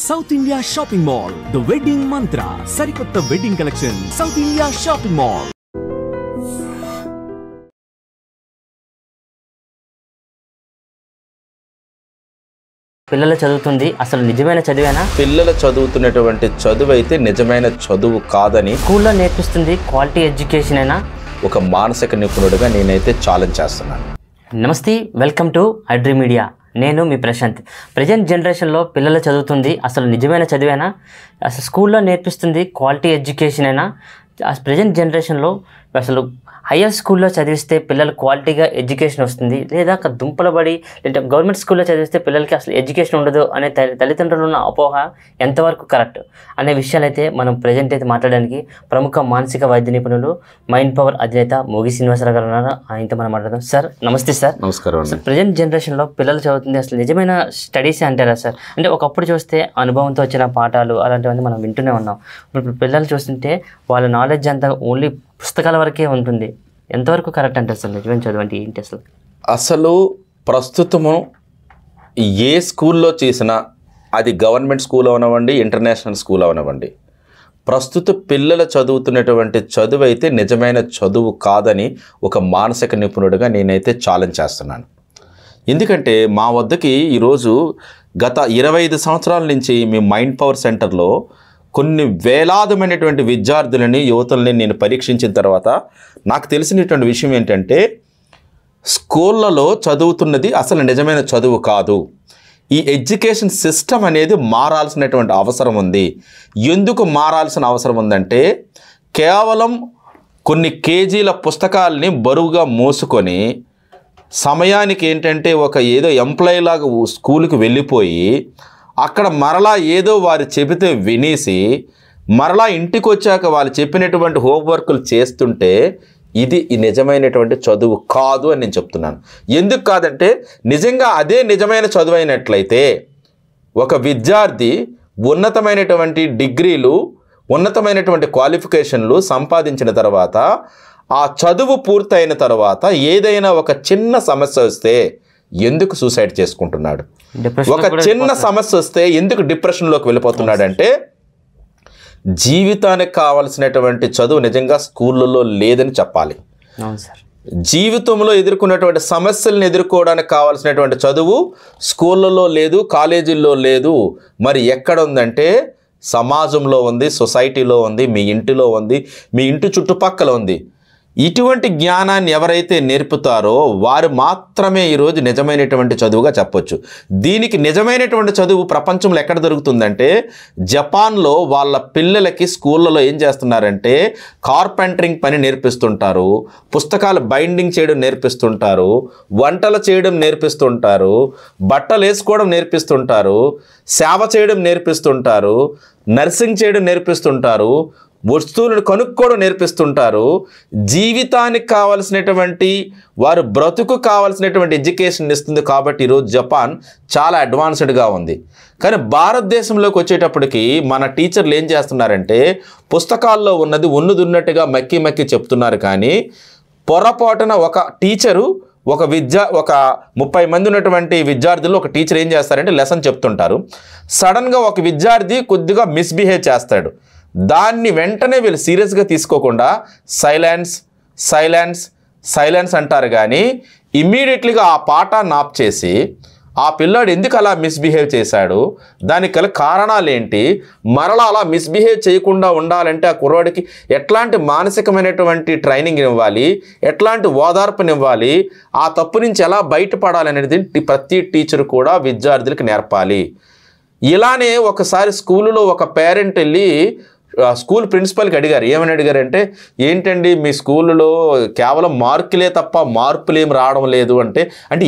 South India Shopping Mall, The Wedding Mantra, Sarikotta Wedding Collection, South India Shopping Mall. పిల్లలు చదువుతుంది అసలు నిజమైన చదివేనా? పిల్లలు చదువుతున్నటువంటి చదువు అయితే నిజమైన చదువు కాదని స్కూల్లో నేర్పిస్తుంది క్వాలిటీ ఎడ్యుకేషన్ అయినా ఒక మానసిక నిపుణుడిగా నేనైతే ఛాలెంజ్ చేస్తున్నాను. నమస్తే, వెల్కమ్ టు ఐడ్రీ మీడియా. నేను మీ ప్రశాంత్. ప్రజెంట్ జనరేషన్లో పిల్లలు చదువుతుంది అసలు నిజమైన చదివేనా? అసలు స్కూల్లో నేర్పిస్తుంది క్వాలిటీ ఎడ్యుకేషన్ అయినా? ప్రజెంట్ జనరేషన్లో అసలు హయ్యర్ స్కూల్లో చదివిస్తే పిల్లలు క్వాలిటీగా ఎడ్యుకేషన్ వస్తుంది, లేదా దుంపల బడి లేదా గవర్నమెంట్ స్కూల్లో చదివిస్తే పిల్లలకి అసలు ఎడ్యుకేషన్ ఉండదు అనే తల్లిదండ్రులు ఉన్న అపోహ ఎంతవరకు కరెక్ట్ అనే విషయాలు అయితే మనం ప్రజెంట్ అయితే మాట్లాడడానికి ప్రముఖ మానసిక వైద్య నిపుణులు మైండ్ పవర్ అధినేత మోగి శ్రీనివాసరావు గారు ఉన్నారు. ఆయనతో మనం మాట్లాడదాం. సార్ నమస్తే. సార్ నమస్కారం. ప్రజెంట్ జనరేషన్లో పిల్లలు చదువుతుంది అసలు నిజమైన స్టడీసే అంటారా సార్? అంటే ఒకప్పుడు చూస్తే అనుభవంతో వచ్చిన పాఠాలు అలాంటివన్నీ మనం వింటూనే ఉన్నాం. ఇప్పుడు పిల్లలు చూస్తుంటే వాళ్ళ నాలెడ్జ్ అంతా ఓన్లీ పుస్తకాల వరకే ఉంటుంది. ఎంతవరకు కరెక్ట్ అంటే అసలు నిజమైన చదువు అంటే ఏంటి అసలు? అసలు ప్రస్తుతము ఏ స్కూల్లో చేసినా, అది గవర్నమెంట్ స్కూల్ అవనివ్వండి, ఇంటర్నేషనల్ స్కూల్ అవనివ్వండి, ప్రస్తుత పిల్లలు చదువుతున్నటువంటి చదువు అయితే నిజమైన చదువు కాదని ఒక మానసిక నిపుణుడిగా నేనైతే ఛాలెంజ్ చేస్తున్నాను. ఎందుకంటే మా వద్దకి ఈరోజు గత 25 సంవత్సరాల నుంచి మీ మైండ్ పవర్ సెంటర్లో కొన్ని వేలాదిమైనటువంటి విద్యార్థులని, యువతుల్ని నేను పరీక్షించిన తర్వాత నాకు తెలిసినటువంటి విషయం ఏంటంటే, స్కూళ్ళలో చదువుతున్నది అసలు నిజమైన చదువు కాదు. ఈ ఎడ్యుకేషన్ సిస్టమ్ అనేది మారాల్సినటువంటి అవసరం ఉంది. ఎందుకు మారాల్సిన అవసరం ఉందంటే, కేవలం కొన్ని కేజీల పుస్తకాలని బరువుగా మోసుకొని సమయానికి ఏంటంటే ఒక ఏదో ఎంప్లాయీ లాగా స్కూల్కి వెళ్ళిపోయి అక్కడ మరలా ఏదో వారు చెబితే వినేసి మరలా ఇంటికి వచ్చాక వాళ్ళు చెప్పినటువంటి హోంవర్క్లు చేస్తుంటే ఇది నిజమైనటువంటి చదువు కాదు అని నేను చెప్తున్నాను. ఎందుకు కాదంటే, నిజంగా అదే నిజమైన చదువు అయినట్లయితే ఒక విద్యార్థి ఉన్నతమైనటువంటి డిగ్రీలు, ఉన్నతమైనటువంటి క్వాలిఫికేషన్లు సంపాదించిన తర్వాత ఆ చదువు పూర్తయిన తర్వాత ఏదైనా ఒక చిన్న సమస్య వస్తే ఎందుకు సూసైడ్ చేసుకుంటున్నాడు? ఒక చిన్న సమస్య వస్తే ఎందుకు డిప్రెషన్లోకి వెళ్ళిపోతున్నాడంటే, జీవితానికి కావాల్సినటువంటి చదువు నిజంగా స్కూళ్ళలో లేదని చెప్పాలి. జీవితంలో ఎదుర్కొన్నటువంటి సమస్యలను ఎదుర్కోవడానికి కావాల్సినటువంటి చదువు స్కూళ్ళలో లేదు, కాలేజీల్లో లేదు. మరి ఎక్కడ ఉందంటే సమాజంలో ఉంది, సొసైటీలో ఉంది, మీ ఇంటిలో ఉంది, మీ ఇంటి చుట్టుపక్కల ఉంది. ఇటువంటి జ్ఞానాన్ని ఎవరైతే నేర్పుతారో వారు మాత్రమే ఈరోజు నిజమైనటువంటి చదువుగా చెప్పొచ్చు. దీనికి నిజమైనటువంటి చదువు ప్రపంచంలో ఎక్కడ దొరుకుతుందంటే, జపాన్లో వాళ్ళ పిల్లలకి స్కూళ్ళలో ఏం చేస్తున్నారంటే కార్పెంటరింగ్ పని నేర్పిస్తుంటారు, పుస్తకాలు బైండింగ్ చేయడం నేర్పిస్తుంటారు, వంటలు చేయడం నేర్పిస్తుంటారు, బట్టలు వేసుకోవడం నేర్పిస్తుంటారు, సేవ చేయడం నేర్పిస్తుంటారు, నర్సింగ్ చేయడం నేర్పిస్తుంటారు, వస్తువులను కనుక్కోవడం నేర్పిస్తుంటారు. జీవితానికి కావాల్సినటువంటి, వారు బ్రతుకు కావాల్సినటువంటి ఎడ్యుకేషన్ ఇస్తుంది. కాబట్టి ఈరోజు జపాన్ చాలా అడ్వాన్స్డ్గా ఉంది. కానీ భారతదేశంలోకి వచ్చేటప్పటికి మన టీచర్లు ఏం చేస్తున్నారంటే, పుస్తకాల్లో ఉన్నది ఉన్నట్టుగా మక్కి చెప్తున్నారు. కానీ పొరపాటున ఒక టీచరు ఒక 30 మంది ఉన్నటువంటి విద్యార్థులు ఒక టీచర్ ఏం చేస్తారంటే లెసన్ చెప్తుంటారు. సడన్గా ఒక విద్యార్థి కొద్దిగా మిస్బిహేవ్ చేస్తాడు. దాన్ని వెంటనే వీళ్ళు సీరియస్గా తీసుకోకుండా సైలెన్స్ అంటారు. కానీ ఇమ్మీడియట్లీగా ఆ పాఠాన్ని ఆఫ్ చేసి ఆ పిల్లాడు ఎందుకు అలా మిస్బిహేవ్ చేశాడు, దానికి గల కారణాలు ఏంటి, మరలా అలా మిస్బిహేవ్ చేయకుండా ఉండాలంటే ఆ కుర్రాడికి ఎట్లాంటి మానసికమైనటువంటి ట్రైనింగ్ ఇవ్వాలి, ఎట్లాంటి ఓదార్పునివ్వాలి, ఆ తప్పు నుంచి ఎలా బయటపడాలనేది ప్రతి టీచర్ కూడా విద్యార్థులకు నేర్పాలి. ఇలానే ఒకసారి స్కూలులో ఒక పేరెంట్ వెళ్ళి స్కూల్ ప్రిన్సిపల్కి అడిగారు. ఏమని అడిగారంటే, ఏంటండి మీ స్కూల్లో కేవలం మార్కులే తప్ప మార్పులు ఏం రావడం లేదు అంటే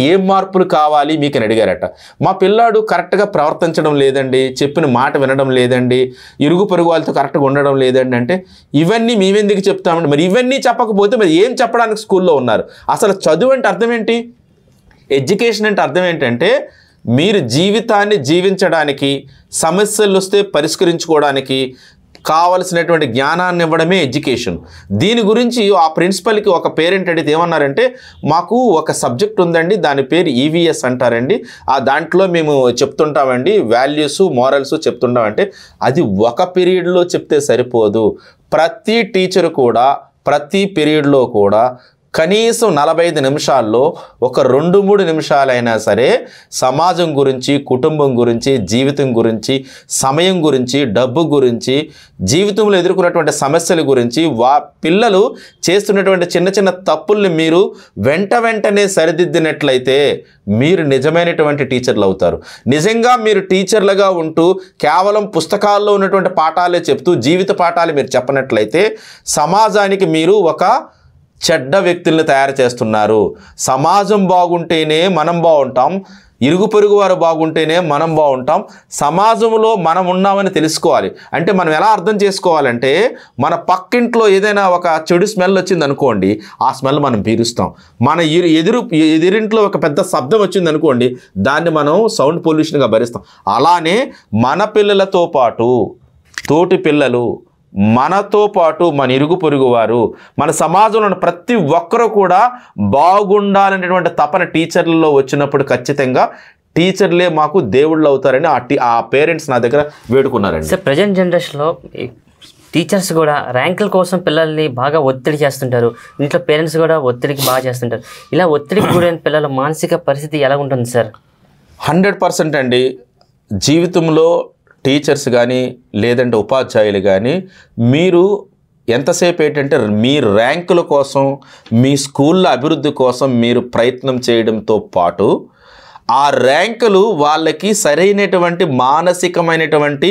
ఏం మార్పులు కావాలి మీకు అని అడిగారట. మా పిల్లాడు కరెక్ట్గా ప్రవర్తించడం లేదండి, చెప్పిన మాట వినడం లేదండి, ఇరుగు పొరుగు వాళ్ళతో కరెక్ట్గా ఉండడం లేదండి అంటే, ఇవన్నీ మేమెందుకు చెప్తామండి? మరి ఇవన్నీ చెప్పకపోతే మరి ఏం చెప్పడానికి స్కూల్లో ఉన్నారు? అసలు చదువు అంటే అర్థం ఏంటి? ఎడ్యుకేషన్ అంటే అర్థం ఏంటంటే, మీరు జీవితాన్ని జీవించడానికి, సమస్యలు వస్తే పరిష్కరించుకోవడానికి, కావలసినటువంటి జ్ఞానాన్ని ఇవ్వడమే ఎడ్యుకేషన్. దీని గురించి ఆ ప్రిన్సిపల్కి ఒక పేరెంట్ అడిగితే ఏమన్నారంటే, మాకు ఒక సబ్జెక్ట్ ఉందండి, దాని పేరు ఈవీఎస్ అంటారండి, ఆ దాంట్లో మేము చెప్తుంటామండి, వాల్యూస్ మోరల్స్ చెప్తుంటామంటే, అది ఒక పీరియడ్లో చెప్తే సరిపోదు. ప్రతి టీచరు కూడా ప్రతి పీరియడ్లో కూడా కనీసం 45 నిమిషాల్లో ఒక 2-3 నిమిషాలైనా సరే సమాజం గురించి, కుటుంబం గురించి, జీవితం గురించి, సమయం గురించి, డబ్బు గురించి, జీవితంలో ఎదుర్కొన్నటువంటి సమస్యల గురించి, పిల్లలు చేస్తున్నటువంటి చిన్న చిన్న తప్పుల్ని మీరు వెంటనే సరిదిద్దినట్లయితే మీరు నిజమైనటువంటి టీచర్లు అవుతారు. నిజంగా మీరు టీచర్లుగా ఉంటూ కేవలం పుస్తకాల్లో ఉన్నటువంటి పాఠాలే చెప్తూ జీవిత పాఠాలు మీరు చెప్పనట్లయితే సమాజానికి మీరు ఒక చెడ్డ వ్యక్తుల్ని తయారు చేస్తున్నారు. సమాజం బాగుంటేనే మనం బాగుంటాం, ఇరుగు పొరుగు వారు బాగుంటేనే మనం బాగుంటాం. సమాజంలో మనం ఉన్నామని తెలుసుకోవాలి. అంటే మనం ఎలా అర్థం చేసుకోవాలంటే, మన పక్కింట్లో ఏదైనా ఒక చెడు స్మెల్ వచ్చింది అనుకోండి, ఆ స్మెల్ మనం పీలుస్తాం. మన ఎదురింట్లో ఒక పెద్ద శబ్దం వచ్చింది అనుకోండి, దాన్ని మనం సౌండ్ పొల్యూషన్గా భరిస్తాం. అలానే మన పిల్లలతో పాటు తోటి పిల్లలు, మనతో పాటు మన ఇరుగు పొరుగు వారు, మన సమాజంలో ఉన్న ప్రతి ఒక్కరూ కూడా బాగుండాలనేటువంటి తపన టీచర్లలో వచ్చినప్పుడు ఖచ్చితంగా టీచర్లే మాకు దేవుళ్ళు అవుతారని ఆ పేరెంట్స్ నా దగ్గర వేడుకున్నారండి. సార్, ప్రజెంట్ జనరేషన్లో టీచర్స్ కూడా ర్యాంకుల కోసం పిల్లల్ని బాగా ఒత్తిడి చేస్తుంటారు. ఇంట్లో పేరెంట్స్ కూడా ఒత్తిడికి బాగా చేస్తుంటారు. ఇలా ఒత్తిడికి గురైన పిల్లల మానసిక పరిస్థితి ఎలా ఉంటుంది సార్? 100% అండి. జీవితంలో టీచర్స్ కానీ లేదంటే ఉపాధ్యాయులు కానీ మీరు ఎంతసేపు ఏంటంటే మీ ర్యాంకుల కోసం, మీ స్కూళ్ళ అభివృద్ధి కోసం మీరు ప్రయత్నం చేయడంతో పాటు ఆ ర్యాంకులు వాళ్ళకి సరైనటువంటి మానసికమైనటువంటి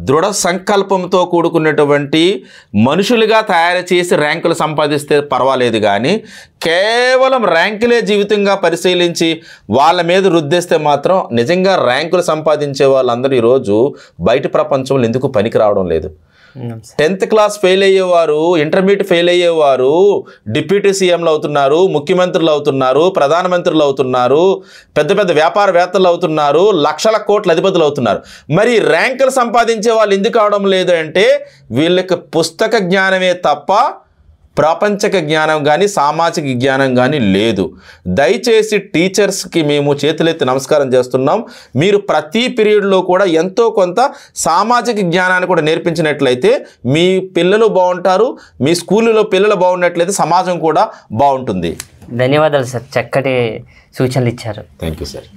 దృఢ సంకల్పంతో కూడుకున్నటువంటి మనుషులుగా తయారు చేసి ర్యాంకులు సంపాదిస్తే పర్వాలేదు. కానీ కేవలం ర్యాంకులే జీవితంగా పరిశీలించి వాళ్ళ మీద రుద్దేస్తే మాత్రం నిజంగా ర్యాంకులు సంపాదించే వాళ్ళందరూ ఈరోజు బయట ప్రపంచంలో ఎందుకు పనికి రావడం లేదు. 10th క్లాస్ ఫెయిల్ అయ్యేవారు, ఇంటర్మీడియట్ ఫెయిల్ అయ్యేవారు డిప్యూటీ సీఎంలు అవుతున్నారు, ముఖ్యమంత్రులు అవుతున్నారు, ప్రధానమంత్రులు అవుతున్నారు, పెద్ద పెద్ద వ్యాపారవేత్తలు అవుతున్నారు, లక్షల కోట్ల అధిపతులు అవుతున్నారు. మరి ర్యాంకులు సంపాదించే వాళ్ళు ఎందుకు అవడం లేదు అంటే వీళ్ళకి పుస్తక జ్ఞానమే తప్ప ప్రపంచక జ్ఞానం కానీ సామాజిక జ్ఞానం కానీ లేదు. దయచేసి టీచర్స్కి మేము చేతులెత్తి నమస్కారం చేస్తున్నాం. మీరు ప్రతి పీరియడ్లో కూడా ఎంతో కొంత సామాజిక జ్ఞానాన్ని కూడా నేర్పించినట్లయితే మీ పిల్లలు బాగుంటారు, మీ స్కూల్లో పిల్లలు బాగున్నట్లయితే సమాజం కూడా బాగుంటుంది. ధన్యవాదాలు సార్, చక్కటి సూచనలు ఇచ్చారు. Thank you sir.